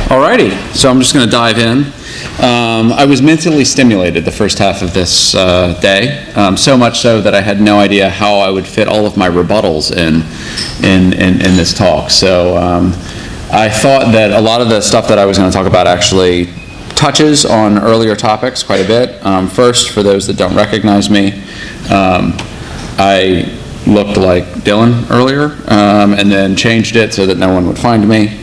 Alrighty, so I'm just going to dive in. I was mentally stimulated the first half of this day, so much so that I had no idea how I would fit all of my rebuttals in this talk. So I thought that a lot of the stuff that I was going to talk about actually touches on earlier topics quite a bit. First, for those that don't recognize me, I looked like Dylan earlier, and then changed it so that no one would find me.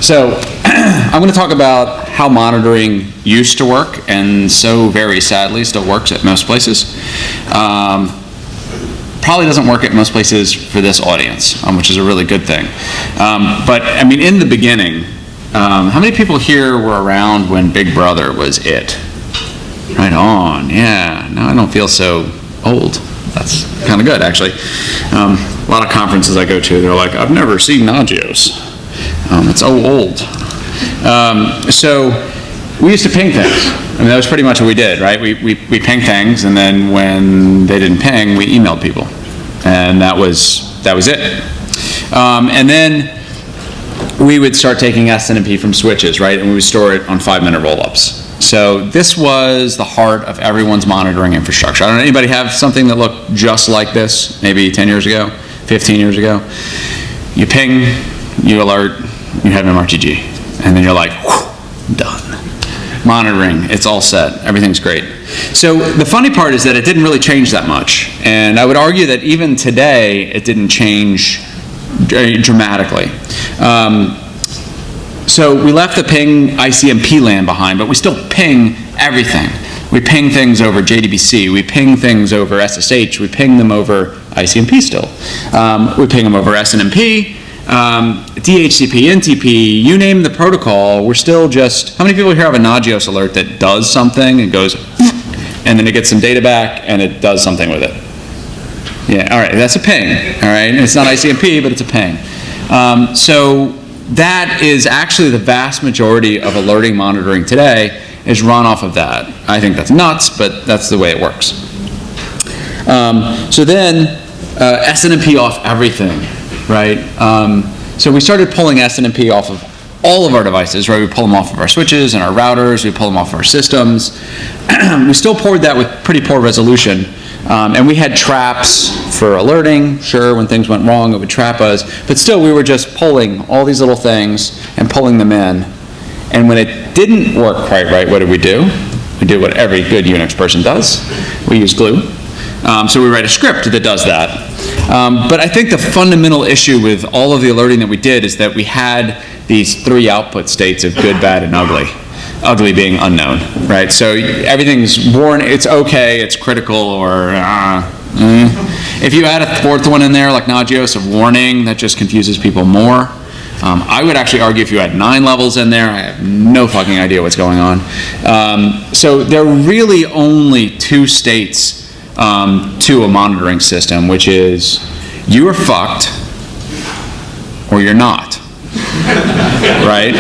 So I'm going to talk about how monitoring used to work, and so very sadly still works at most places. Probably doesn't work at most places for this audience, which is a really good thing. But I mean, in the beginning, how many people here were around when Big Brother was it? Right on, yeah. Now I don't feel so old. That's kind of good, actually. A lot of conferences I go to, they're like, I've never seen Nagios. It's so old. So we used to ping things. I mean, that was pretty much what we did, right? We pinged things, and then when they didn't ping, we emailed people. And that was it. And then we would start taking SNMP from switches, right? And we would store it on 5-minute roll-ups. So this was the heart of everyone's monitoring infrastructure. I don't know, anybody have something that looked just like this, maybe 10 years ago, 15 years ago? You ping, you alert, you have MRTG, and then you're like, whew, done. Monitoring, it's all set, everything's great. So the funny part is that it didn't really change that much, and I would argue that even today it didn't change dramatically. So we left the ping ICMP land behind, but we still ping everything. We ping things over JDBC, we ping things over SSH, we ping them over ICMP still. We ping them over SNMP, DHCP, NTP, you name the protocol, we're still just, how many people here have a Nagios alert that does something and goes, and then it gets some data back and it does something with it? Yeah, all right, that's a ping, all right? It's not ICMP, but it's a ping. So that is actually the vast majority of alerting monitoring today is run off of that. I think that's nuts, but that's the way it works. So then SNMP off everything, right? So we started pulling SNMP off of all of our devices, right? We pull them off of our switches and our routers, we pull them off of our systems. We still poured that with pretty poor resolution. And we had traps for alerting. Sure, when things went wrong, it would trap us. But still, we were just pulling all these little things and pulling them in. And when it didn't work quite right, what did? We did what every good Unix person does. We use glue. So we write a script that does that. But I think the fundamental issue with all of the alerting that we did is that we had these 3 output states of good, bad, and ugly. Ugly being unknown, right? So everything's it's okay, it's critical, or If you add a 4th one in there, like Nagios of warning, that just confuses people more. I would actually argue if you had 9 levels in there, I have no fucking idea what's going on. So there are really only 2 states to a monitoring system, which is you are fucked or you're not. Right?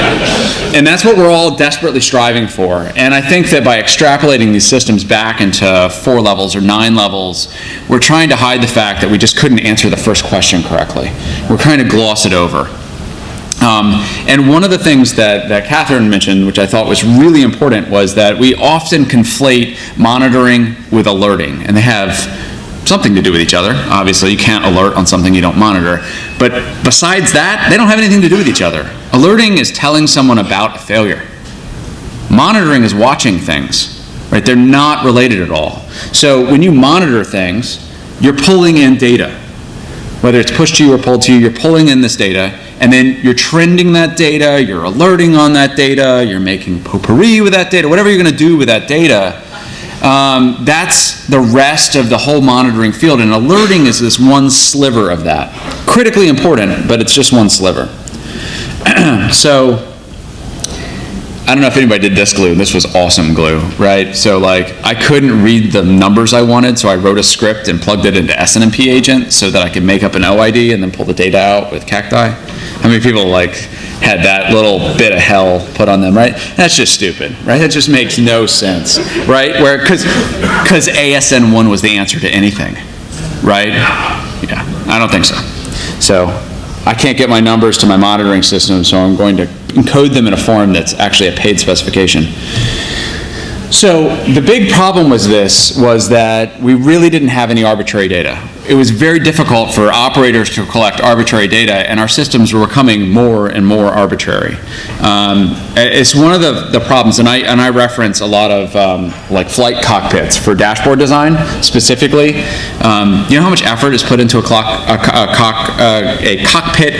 And that's what we're all desperately striving for. And I think that by extrapolating these systems back into 4 levels or 9 levels, we're trying to hide the fact that we just couldn't answer the first question correctly. We're trying to gloss it over. And one of the things that Catherine mentioned, which I thought was really important, was that we often conflate monitoring with alerting. And they have something to do with each other. Obviously, you can't alert on something you don't monitor. But besides that, they don't have anything to do with each other. Alerting is telling someone about a failure. Monitoring is watching things, right? They're not related at all. So when you monitor things, you're pulling in data. Whether it's pushed to you or pulled to you, you're pulling in this data, and then you're trending that data, you're alerting on that data, you're making potpourri with that data, whatever you're going to do with that data. That's the rest of the whole monitoring field, and alerting is this one sliver of that. Critically important, but it's just one sliver. So, I don't know if anybody did this glue. This was awesome glue, right? So like, I couldn't read the numbers I wanted, so I wrote a script and plugged it into SNMP agent so that I could make up an OID and then pull the data out with cacti. How many people like had that little bit of hell put on them, right? That's just stupid, right? That just makes no sense, right? Because ASN1 was the answer to anything, right? Yeah, I don't think so. So I can't get my numbers to my monitoring system, so I'm going to encode them in a form that's actually a paid specification. So the big problem was that we really didn't have any arbitrary data. It was very difficult for operators to collect arbitrary data, and our systems were becoming more and more arbitrary. It's one of the problems, and I reference a lot of like flight cockpits for dashboard design specifically. You know how much effort is put into a cockpit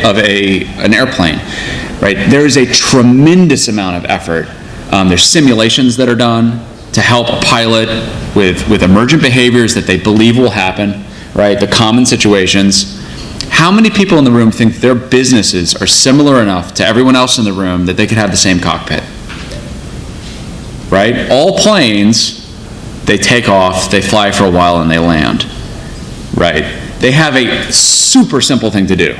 of an airplane, right? There is a tremendous amount of effort. There's simulations that are done to help a pilot with emergent behaviors that they believe will happen, right? The common situations. How many people in the room think their businesses are similar enough to everyone else in the room that they could have the same cockpit? Right? All planes, they take off, they fly for a while, and they land. Right? They have a super simple thing to do.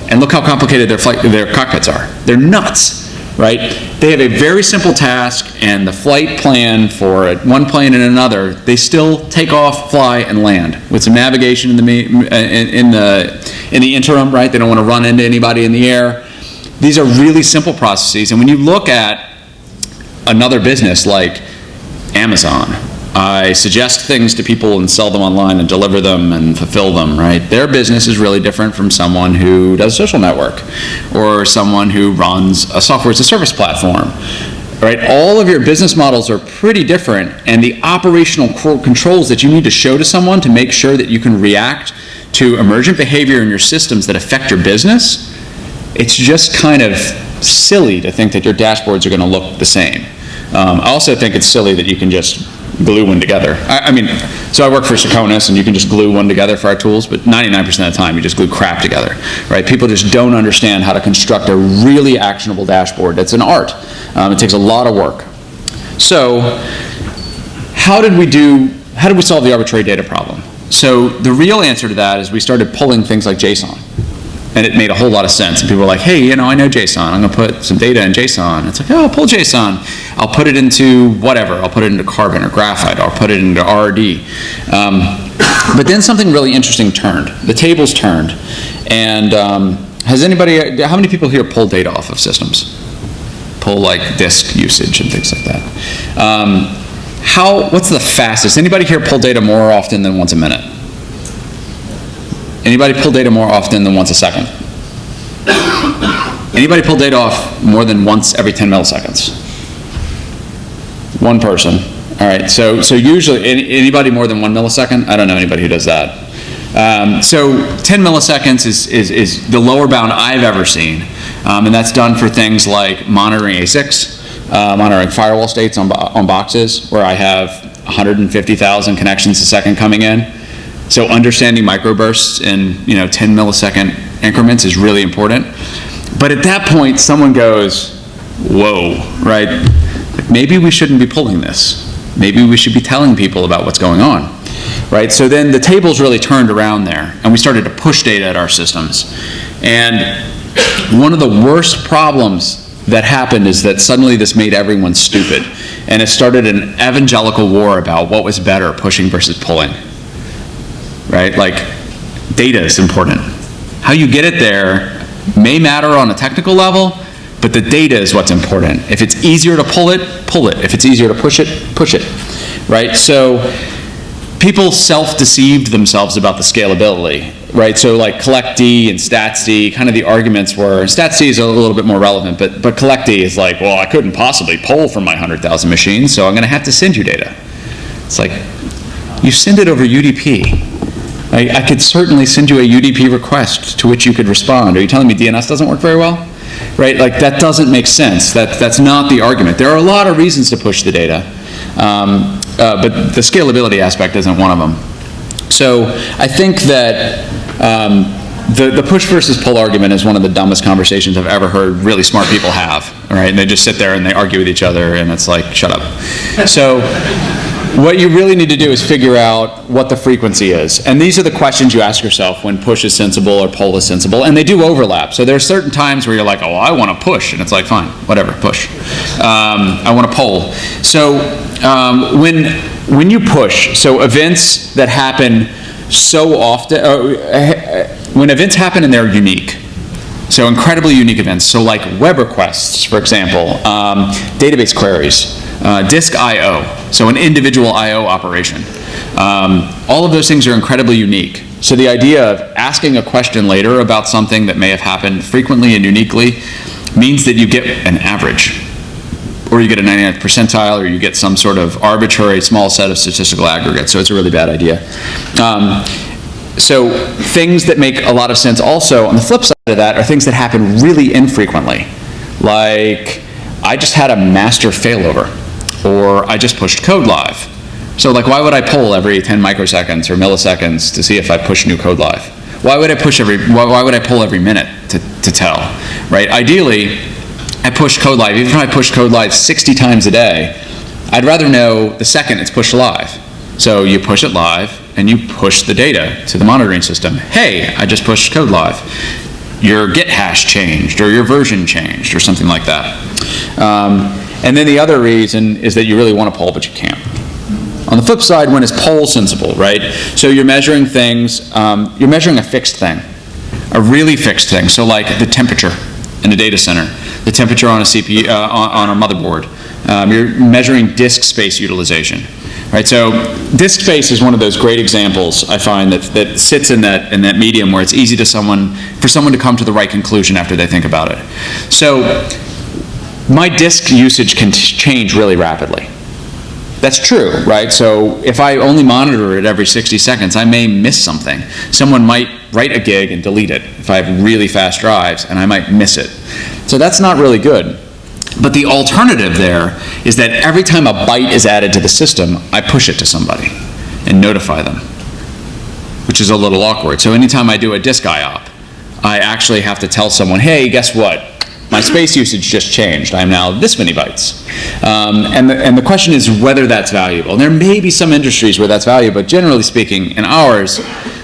And look how complicated their cockpits are. They're nuts. Right? They have a very simple task, and the flight plan for one plane and another, they still take off, fly, and land with some navigation in the interim. Right? They don't want to run into anybody in the air. These are really simple processes, and when you look at another business like Amazon, I suggest things to people and sell them online and deliver them and fulfill them, right? Their business is really different from someone who does a social network or someone who runs a software as a service platform, right? All of your business models are pretty different, and the operational controls that you need to show to someone to make sure that you can react to emergent behavior in your systems that affect your business, it's just kind of silly to think that your dashboards are going to look the same. I also think it's silly that you can just glue one together. I mean, so I work for Seconis, and you can just glue one together for our tools, but 99% of the time you just glue crap together, right? People just don't understand how to construct a really actionable dashboard. That's an art. It takes a lot of work. So how did we solve the arbitrary data problem? So the real answer to that is we started pulling things like JSON. And it made a whole lot of sense. And people were like, hey, you know, I know JSON. I'm going to put some data in JSON. It's like, oh, I'll pull JSON. I'll put it into whatever. I'll put it into Carbon or Graphite. I'll put it into RD. But then something really interesting turned. The tables turned. And how many people here pull data off of systems? Pull like disk usage and things like that. What's the fastest? Anybody here pull data more often than once a minute? Anybody pull data more often than once a second? Anybody pull data off more than once every 10 milliseconds? One person. All right, so usually, anybody more than 1 millisecond? I don't know anybody who does that. So 10 milliseconds is the lower bound I've ever seen. And that's done for things like monitoring ASICs, monitoring firewall states on boxes, where I have 150,000 connections a second coming in. So understanding microbursts in 10 millisecond increments is really important. But at that point, someone goes, whoa, right? Maybe we shouldn't be pulling this. Maybe we should be telling people about what's going on, right? So then the tables really turned around there, and we started to push data at our systems. And one of the worst problems that happened is that suddenly this made everyone stupid. And it started an evangelical war about what was better, pushing versus pulling. Right? Like, data is important. How you get it there may matter on a technical level, but the data is what's important. If it's easier to pull it, pull it. If it's easier to push it, push it. Right? So people self-deceived themselves about the scalability. Right? So like collect D and stats D, kind of the arguments were, stats D is a little bit more relevant, but collect D is like, well, I couldn't possibly pull from my 100,000 machines, so I'm going to have to send you data. It's like, you send it over UDP. I could certainly send you a UDP request to which you could respond. Are you telling me DNS doesn't work very well? Right? Like, that doesn't make sense. That's not the argument. There are a lot of reasons to push the data, but the scalability aspect isn't one of them. So I think that the push versus pull argument is one of the dumbest conversations I've ever heard really smart people have. Right? And they just sit there and they argue with each other, and it's like, shut up. So what you really need to do is figure out what the frequency is. And these are the questions you ask yourself when push is sensible or pull is sensible, and they do overlap. So there are certain times where you're like, oh, I want to push, and it's like, fine, whatever, push. I want to pull. So when you push, so events that happen so often, when events happen and they're unique, So incredibly unique events. So like web requests, for example, database queries, disk I/O, so an individual I/O operation. All of those things are incredibly unique. So the idea of asking a question later about something that may have happened frequently and uniquely means that you get an average, or you get a 99th percentile, or you get some sort of arbitrary small set of statistical aggregates. So it's a really bad idea. So things that make a lot of sense also on the flip side of that are things that happen really infrequently. Like, I just had a master failover, or I just pushed code live. So like, why would I poll every 10 microseconds or milliseconds to see if I push new code live? Why would I poll every minute to tell, right? Ideally, I push code live. Even if I push code live 60 times a day, I'd rather know the second it's pushed live. So you push it live, and you push the data to the monitoring system. Hey, I just pushed code live. Your Git hash changed, or your version changed, or something like that. And then the other reason is that you really want to poll, but you can't. On the flip side, when is poll sensible, right? So you're measuring things, you're measuring a fixed thing, a really fixed thing. So like the temperature in a data center, the temperature on a CPU, on a motherboard. You're measuring disk space utilization. Right, so disk space is one of those great examples I find that sits in that medium where it's easy for someone to come to the right conclusion after they think about it. So my disk usage can change really rapidly. That's true, right? So if I only monitor it every 60 seconds, I may miss something. Someone might write a gig and delete it if I have really fast drives, and I might miss it. So that's not really good. But the alternative there is that every time a byte is added to the system, I push it to somebody and notify them, which is a little awkward. So anytime I do a disk IOP, I actually have to tell someone, hey, guess what? My space usage just changed. I'm now this many bytes. And the question is whether that's valuable. And there may be some industries where that's valuable, but generally speaking, in ours,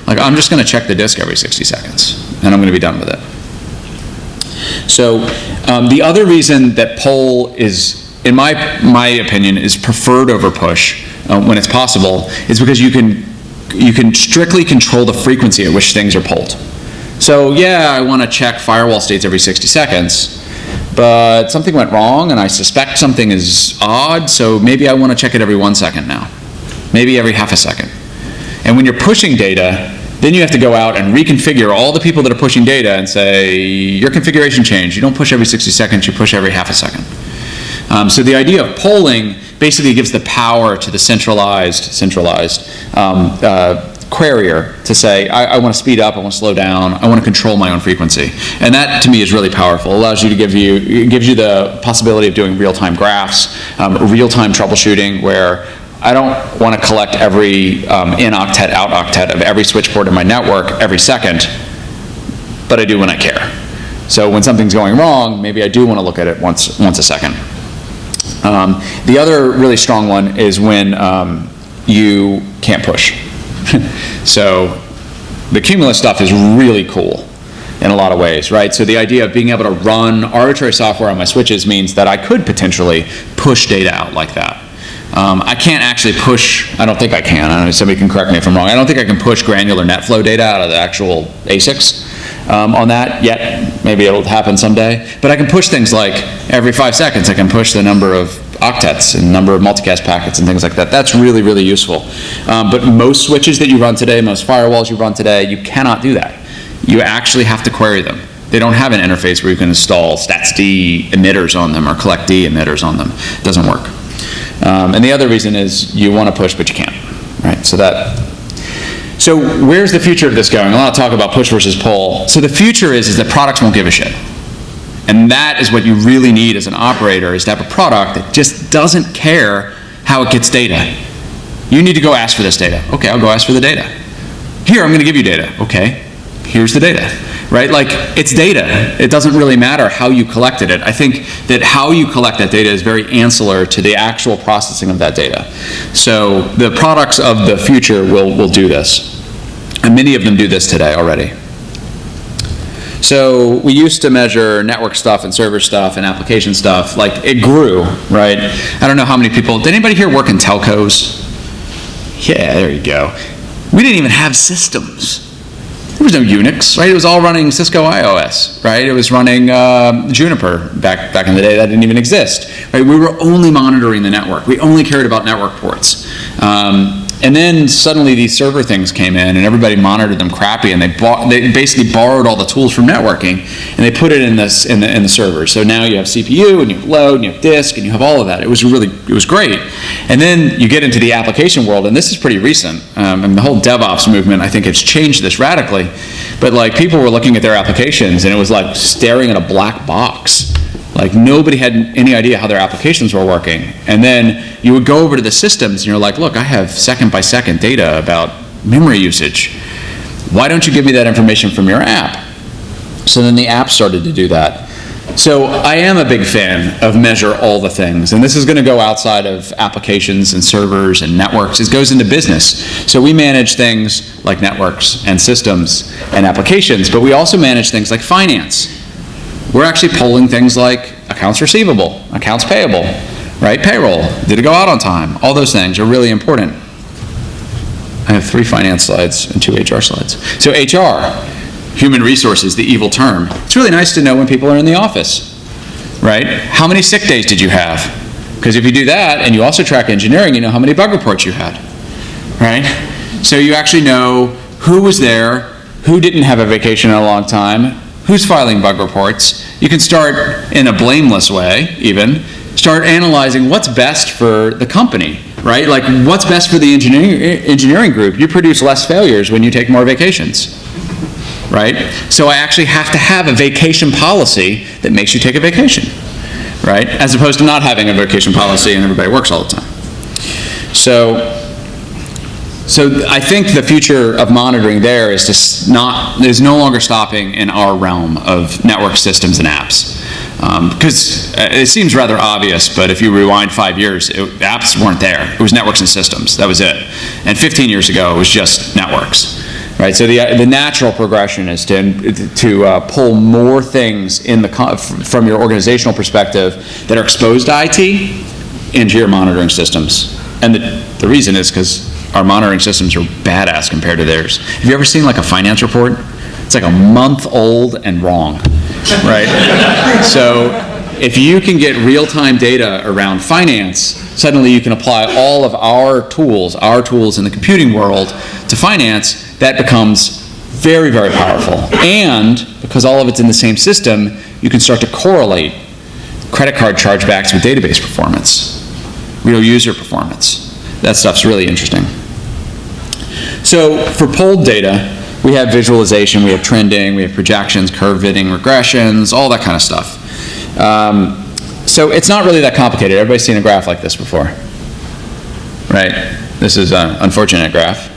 like, I'm just going to check the disk every 60 seconds, and I'm going to be done with it. So the other reason that poll is, in my opinion, is preferred over push when it's possible is because you can strictly control the frequency at which things are polled. So yeah, I want to check firewall states every 60 seconds, but something went wrong and I suspect something is odd, so maybe I want to check it every 1 second now, maybe every half a second. And when you're pushing data, then you have to go out and reconfigure all the people that are pushing data and say, your configuration changed. You don't push every 60 seconds, you push every half a second. So the idea of polling basically gives the power to the centralized querier to say, I want to speed up, I want to slow down, I want to control my own frequency. And that, to me, is really powerful. It allows you to it gives you the possibility of doing real-time graphs, real-time troubleshooting, where I don't want to collect every in-octet, out-octet of every switch port in my network every second, but I do when I care. So when something's going wrong, maybe I do want to look at it once a second. The other really strong one is when you can't push. So the Cumulus stuff is really cool in a lot of ways, right? So the idea of being able to run arbitrary software on my switches means that I could potentially push data out like that. I can't actually push, I don't think I can, I don't know, somebody can correct me if I'm wrong, I don't think I can push granular NetFlow data out of the actual ASICs on that yet. Maybe it'll happen someday. But I can push things like every 5 seconds I can push the number of octets and number of multicast packets and things like that. That's really, really useful. But most switches that you run today, most firewalls you run today, you cannot do that. You actually have to query them. They don't have an interface where you can install stats-D emitters on them or collect-D emitters on them. It doesn't work. And the other reason is you want to push, but you can't, right? So where's the future of this going? I want to talk about push versus pull. So the future is that products won't give a shit. And that is what you really need as an operator, is to have a product that just doesn't care how it gets data. You need to go ask for this data. Okay, I'll go ask for the data. Here, I'm going to give you data. Okay, here's the data. Right? Like, it's data. It doesn't really matter how you collected it. I think that how you collect that data is very ancillary to the actual processing of that data. So the products of the future will do this. And many of them do this today already. So we used to measure network stuff and server stuff and application stuff. Like, it grew, right? I don't know how many people, did anybody here work in telcos? Yeah, there you go. We didn't even have systems. there was no Unix, right? It was all running Cisco IOS, right? It was running Juniper back in the day. That didn't even exist, right? We were only monitoring the network. We only cared about network ports. And then suddenly these server things came in, and everybody monitored them crappy, and they basically borrowed all the tools from networking, and they put it in the servers. So now you have CPU, and you have load, and you have disk, and you have all of that. It was great. And then you get into the application world, and this is pretty recent. And the whole DevOps movement, I think, has changed this radically. But like, people were looking at their applications, and it was like staring at a black box. Like, nobody had any idea how their applications were working. And then you would go over to the systems and you're like, look, I have second by second data about memory usage. Why don't you give me that information from your app? So then the app started to do that. So I am a big fan of measure all the things. And this is going to go outside of applications and servers and networks. It goes into business. So we manage things like networks and systems and applications, but we also manage things like finance. We're actually polling things like accounts receivable, accounts payable, right? Payroll, did it go out on time? All those things are really important. I have 3 finance slides and 2 HR slides. So HR, human resources, the evil term. It's really nice to know when people are in the office, right? How many sick days did you have? Because if you do that and you also track engineering, you know how many bug reports you had, right? So you actually know who was there, who didn't have a vacation in a long time, who's filing bug reports. You can start, in a blameless way even, start analyzing what's best for the company, right? Like, what's best for the engineering group? You produce less failures when you take more vacations, right? So I actually have to have a vacation policy that makes you take a vacation, right? As opposed to not having a vacation policy and everybody works all the time. So I think the future of monitoring there is no longer stopping in our realm of network systems and apps. Because it seems rather obvious, but if you rewind 5 years, apps weren't there. It was networks and systems. That was it. And 15 years ago, it was just networks. Right? So the natural progression is to pull more things from your organizational perspective that are exposed to IT into your monitoring systems. And the reason is because our monitoring systems are badass compared to theirs. Have you ever seen like a finance report? It's like a month old and wrong, right? So if you can get real-time data around finance, suddenly you can apply all of our tools in the computing world to finance. That becomes very, very powerful. And because all of it's in the same system, you can start to correlate credit card chargebacks with database performance, real user performance. That stuff's really interesting. So for polled data, we have visualization, we have trending, we have projections, curve fitting, regressions, all that kind of stuff. So it's not really that complicated. Everybody's seen a graph like this before, right? This is an unfortunate graph.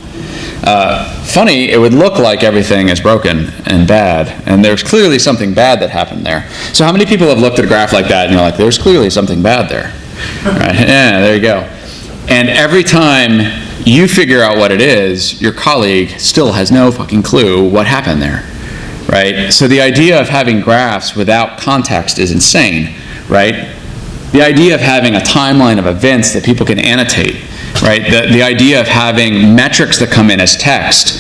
Funny, it would look like everything is broken and bad, and there's clearly something bad that happened there. So how many people have looked at a graph like that and you're like, there's clearly something bad there? Right? Yeah, there you go. And every time you figure out what it is, your colleague still has no fucking clue what happened there, right? So the idea of having graphs without context is insane, right? The idea of having a timeline of events that people can annotate, right? The idea of having metrics that come in as text.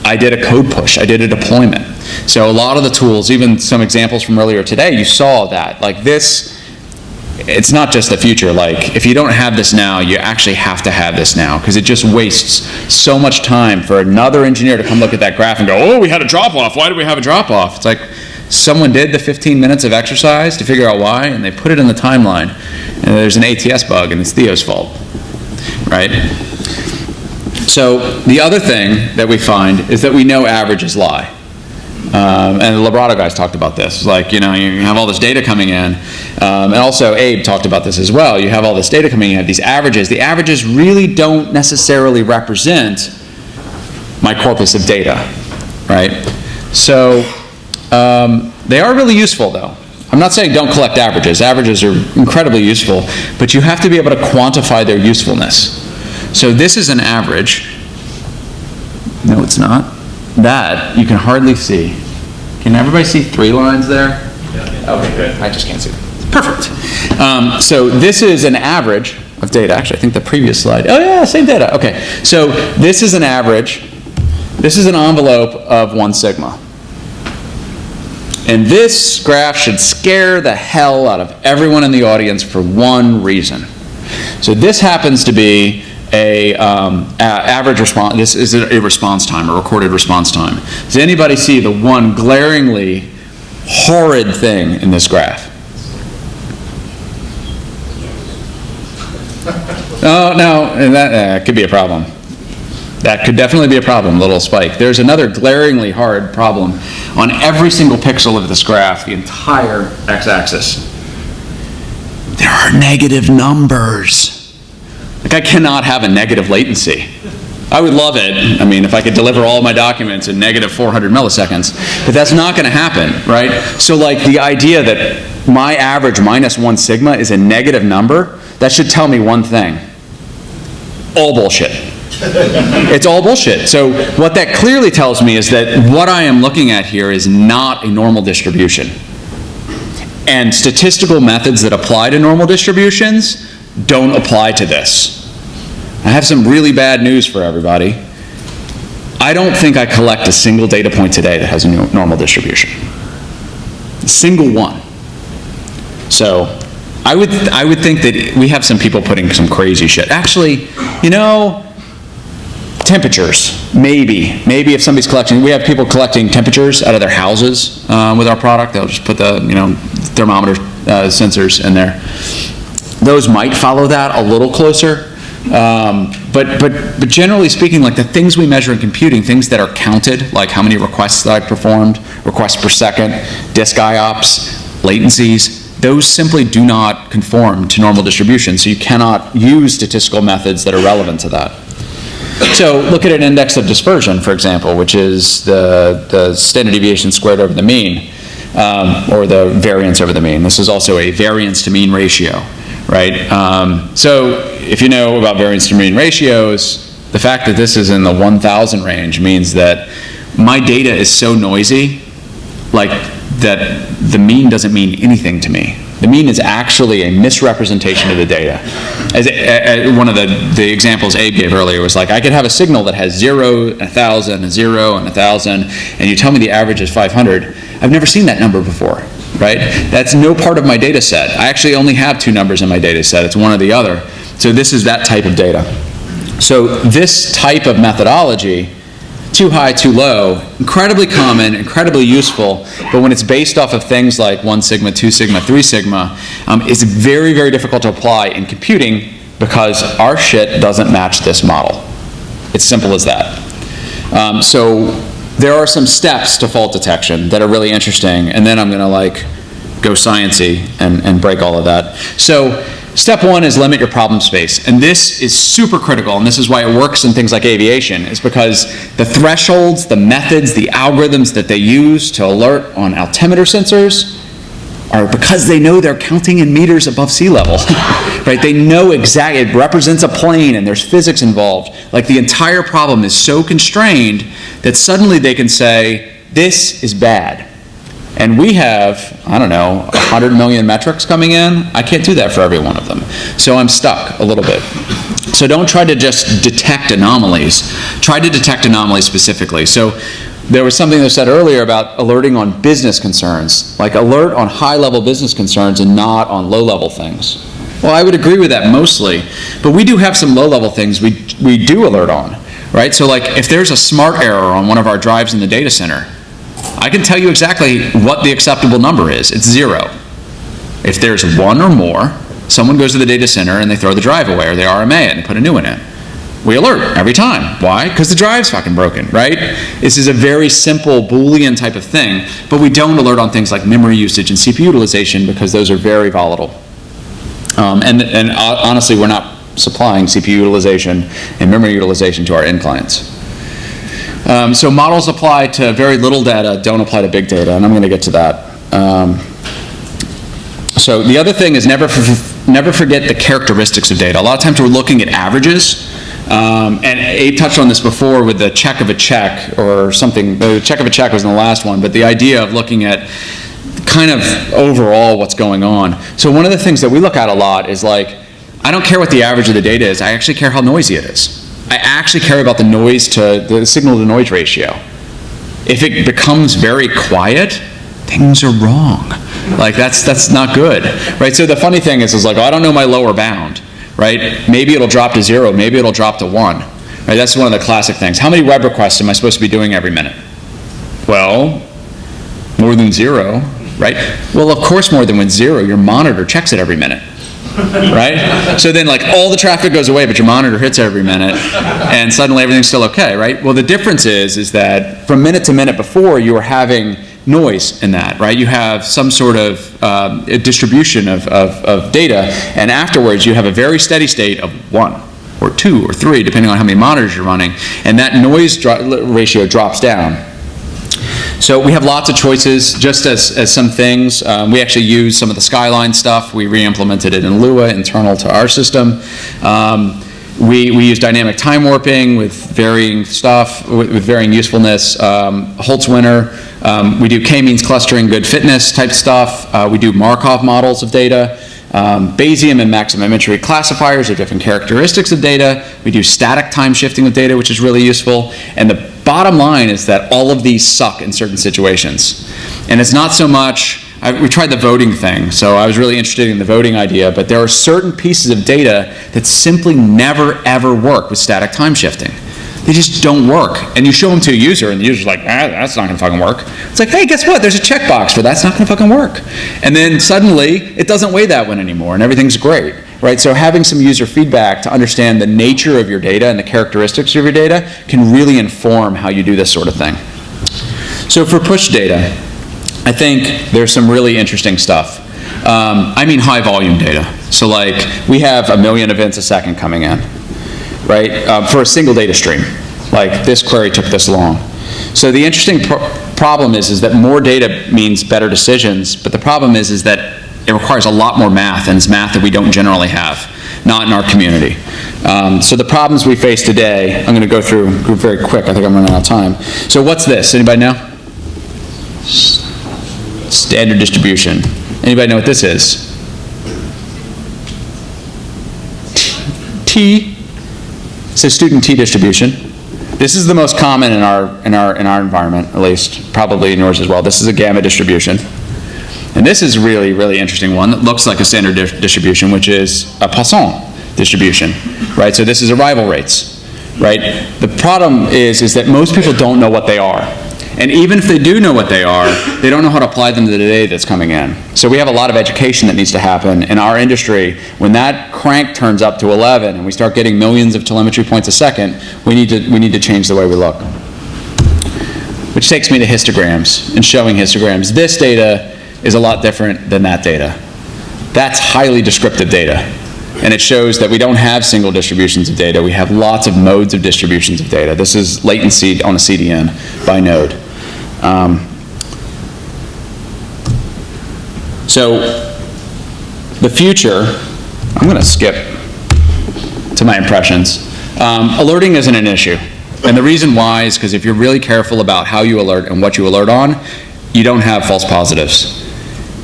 I did a code push, I did a deployment. So a lot of the tools, even some examples from earlier today, you saw that. Like this, it's not just the future. Like, if you don't have this now, you actually have to have this now, because it just wastes so much time for another engineer to come look at that graph and go, oh, we had a drop-off. Why did we have a drop-off? It's like someone did the 15 minutes of exercise to figure out why, and they put it in the timeline, and there's an ATS bug, and it's Theo's fault, right? So the other thing that we find is that we know averages lie. And the Labrado guys talked about this. Like, you know, you have all this data coming in, and also Abe talked about this as well. You have all this data coming in, you have these averages. The averages really don't necessarily represent my corpus of data, right? So they are really useful, though. I'm not saying don't collect averages. Averages are incredibly useful, but you have to be able to quantify their usefulness. So this is an average. No, it's not. That you can hardly see. Can everybody see 3 lines there? Yeah. Okay, good. I just can't see it. Perfect. So this is an average of data. Actually, I think the previous slide. Oh yeah, same data. Okay. So this is an average This is an envelope of 1 sigma. And this graph should scare the hell out of everyone in the audience for one reason. So this happens to be a average response. This is a response time, a recorded response time. Does anybody see the one glaringly horrid thing in this graph? Oh, no, and that could be a problem. That could definitely be a problem, little spike. There's another glaringly hard problem on every single pixel of this graph, the entire x-axis. There are negative numbers. Like, I cannot have a negative latency. I would love it, I mean, if I could deliver all my documents in negative 400 milliseconds, but that's not gonna happen, right? So like the idea that my average minus 1 sigma is a negative number, that should tell me one thing. All bullshit. It's all bullshit. So what that clearly tells me is that what I am looking at here is not a normal distribution. And statistical methods that apply to normal distributions don't apply to this. I have some really bad news for everybody. I don't think I collect a single data point today that has a normal distribution. A single one. So I would think that we have some people putting some crazy shit. Actually, you know, temperatures, maybe if somebody's collecting, we have people collecting temperatures out of their houses with our product. They'll just put the, thermometer sensors in there. Those might follow that a little closer, but generally speaking, like the things we measure in computing, things that are counted, like how many requests that I performed, requests per second, disk IOPS, latencies, those simply do not conform to normal distribution, so you cannot use statistical methods that are relevant to that. So look at an index of dispersion, for example, which is the standard deviation squared over the mean, or the variance over the mean. This is also a variance to mean ratio, right? So if you know about variance to mean ratios, the fact that this is in the 1,000 range means that my data is so noisy, like that the mean doesn't mean anything to me. The mean is actually a misrepresentation of the data. As one of the examples Abe gave earlier was like, I could have a signal that has 0, 1,000, a 0, and 1,000, and you tell me the average is 500. I've never seen that number before, right? That's no part of my data set. I actually only have 2 numbers in my data set. It's one or the other. So this is that type of data. So this type of methodology, too high, too low, incredibly common, incredibly useful, but when it's based off of things like 1 sigma, 2 sigma, 3 sigma, it's very, very difficult to apply in computing because our shit doesn't match this model. It's simple as that. So there are some steps to fault detection that are really interesting, and then I'm gonna like go science-y and break all of that. So step 1 is limit your problem space, and this is super critical, and this is why it works in things like aviation, is because the thresholds, the methods, the algorithms that they use to alert on altimeter sensors are because they know they're counting in meters above sea level, right? They know exactly, it represents a plane and there's physics involved. Like the entire problem is so constrained that suddenly they can say, this is bad. And we have, I don't know, 100 million metrics coming in. I can't do that for every one of them. So I'm stuck a little bit. So don't try to just detect anomalies. Try to detect anomalies specifically. So there was something that was said earlier about alerting on business concerns, like alert on high-level business concerns and not on low-level things. Well, I would agree with that mostly, but we do have some low-level things we do alert on, right? So like if there's a smart error on one of our drives in the data center, I can tell you exactly what the acceptable number is. It's 0. If there's 1 or more, someone goes to the data center and they throw the drive away or they RMA it and put a new one in. We alert every time. Why? Because the drive's fucking broken, right? This is a very simple Boolean type of thing, but we don't alert on things like memory usage and CPU utilization because those are very volatile. And honestly, we're not supplying CPU utilization and memory utilization to our end clients. So models apply to very little data, don't apply to big data, and I'm going to get to that. So the other thing is never forget the characteristics of data. A lot of times we're looking at averages, and Abe touched on this before with the check of a check or something. The check of a check was in the last one, but the idea of looking at kind of overall what's going on. So one of the things that we look at a lot is like, I don't care what the average of the data is, I actually care how noisy it is. I actually care about the signal to noise ratio. If it becomes very quiet, things are wrong. Like that's not good, right? So the funny thing is like, oh, I don't know my lower bound, right? Maybe it'll drop to 0, maybe it'll drop to 1, right? That's one of the classic things. How many web requests am I supposed to be doing every minute? Well, more than 0, right? Well, of course more than 0. Your monitor checks it every minute, right? So then like all the traffic goes away, but your monitor hits every minute, and suddenly everything's still okay, right? Well, the difference is that from minute to minute before, you were having noise in that, right? You have some sort of a distribution of data, and afterwards you have a very steady state of 1 or 2 or 3, depending on how many monitors you're running, and that noise ratio drops down. So we have lots of choices, just as some things. We actually use some of the Skyline stuff. We re-implemented it in Lua, internal to our system. We use dynamic time warping with varying stuff, with varying usefulness. Holtzwinner. We do k-means clustering, good fitness type stuff. We do Markov models of data. Bayesian and maximum entry classifiers are different characteristics of data. We do static time shifting of data, which is really useful. And the bottom line is that all of these suck in certain situations. And it's not so much, we tried the voting thing, so I was really interested in the voting idea, but there are certain pieces of data that simply never ever work with static time shifting. They just don't work. And you show them to a user, and the user's like, that's not gonna fucking work. It's like, hey, guess what? There's a checkbox for that's not gonna fucking work. And then suddenly, it doesn't weigh that one anymore, and everything's great, right? So having some user feedback to understand the nature of your data and the characteristics of your data can really inform how you do this sort of thing. So for push data, I think there's some really interesting stuff. I mean high volume data. So like, we have 1 million events a second coming in, right? For a single data stream. Like, this query took this long. So the interesting problem is that more data means better decisions, but the problem is that it requires a lot more math, and it's math that we don't generally have, not in our community. So the problems we face today, I'm going to go through very quick. I think I'm running out of time. So what's this? Anybody know? Standard distribution. Anybody know what this is? T. So student T distribution. This is the most common in our environment, at least, probably in yours as well. This is a gamma distribution. And this is really, really interesting one that looks like a standard distribution, which is a Poisson distribution, right? So this is arrival rates, right? The problem is that most people don't know what they are. And even if they do know what they are, they don't know how to apply them to the data that's coming in. So we have a lot of education that needs to happen in our industry. When that crank turns up to 11 and we start getting millions of telemetry points a second, we need to change the way we look. Which takes me to histograms and showing histograms. This data is a lot different than that data. That's highly descriptive data. And it shows that we don't have single distributions of data. We have lots of modes of distributions of data. This is latency on a CDN by node. So the future, I'm going to skip to my impressions. Alerting isn't an issue. And the reason why is because if you're really careful about how you alert and what you alert on, you don't have false positives.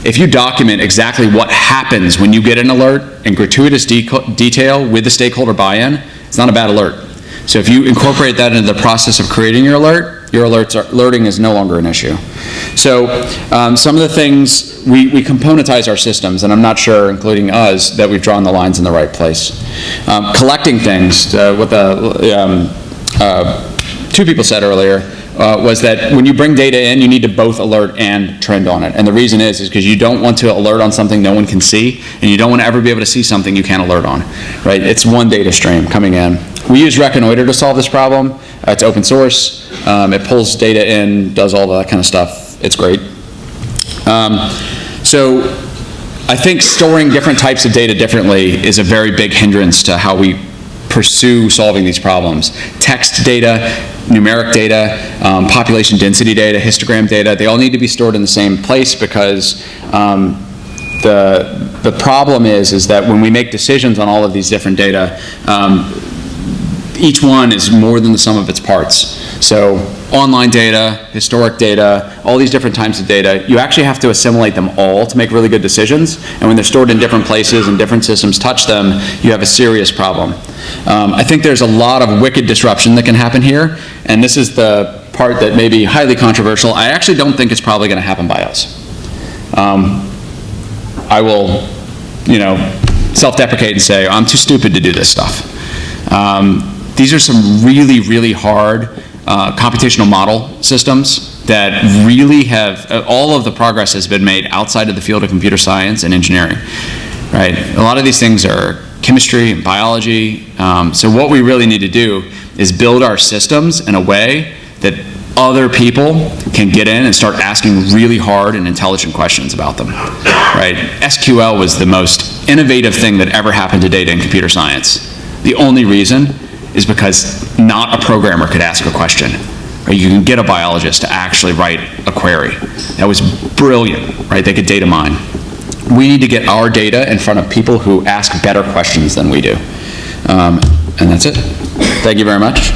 If you document exactly what happens when you get an alert in gratuitous detail with the stakeholder buy-in, it's not a bad alert. So if you incorporate that into the process of creating your alert, your alerting is no longer an issue. So some of the things, we componentize our systems, and I'm not sure, including us, that we've drawn the lines in the right place. Collecting things, what the two people said earlier, was that when you bring data in, you need to both alert and trend on it. And the reason is because you don't want to alert on something no one can see, and you don't want to ever be able to see something you can't alert on, right? It's one data stream coming in. We use Reconnoiter to solve this problem. It's open source. It pulls data in, does all that kind of stuff. It's great. So I think storing different types of data differently is a very big hindrance to how we pursue solving these problems. Text data, numeric data, population density data, histogram data, they all need to be stored in the same place because the problem is that when we make decisions on all of these different data, each one is more than the sum of its parts. So online data, historic data, all these different types of data, you actually have to assimilate them all to make really good decisions. And when they're stored in different places and different systems touch them, you have a serious problem. I think there's a lot of wicked disruption that can happen here, and this is the part that may be highly controversial. I actually don't think it's probably going to happen by us. I will, self-deprecate and say, I'm too stupid to do this stuff. These are some really, really hard computational model systems that really have, all of the progress has been made outside of the field of computer science and engineering, right? A lot of these things are chemistry and biology. So what we really need to do is build our systems in a way that other people can get in and start asking really hard and intelligent questions about them, right? SQL was the most innovative thing that ever happened to data in computer science. The only reason is because not a programmer could ask a question. Right? You can get a biologist to actually write a query. That was brilliant, right? They could data mine. We need to get our data in front of people who ask better questions than we do. And that's it. Thank you very much.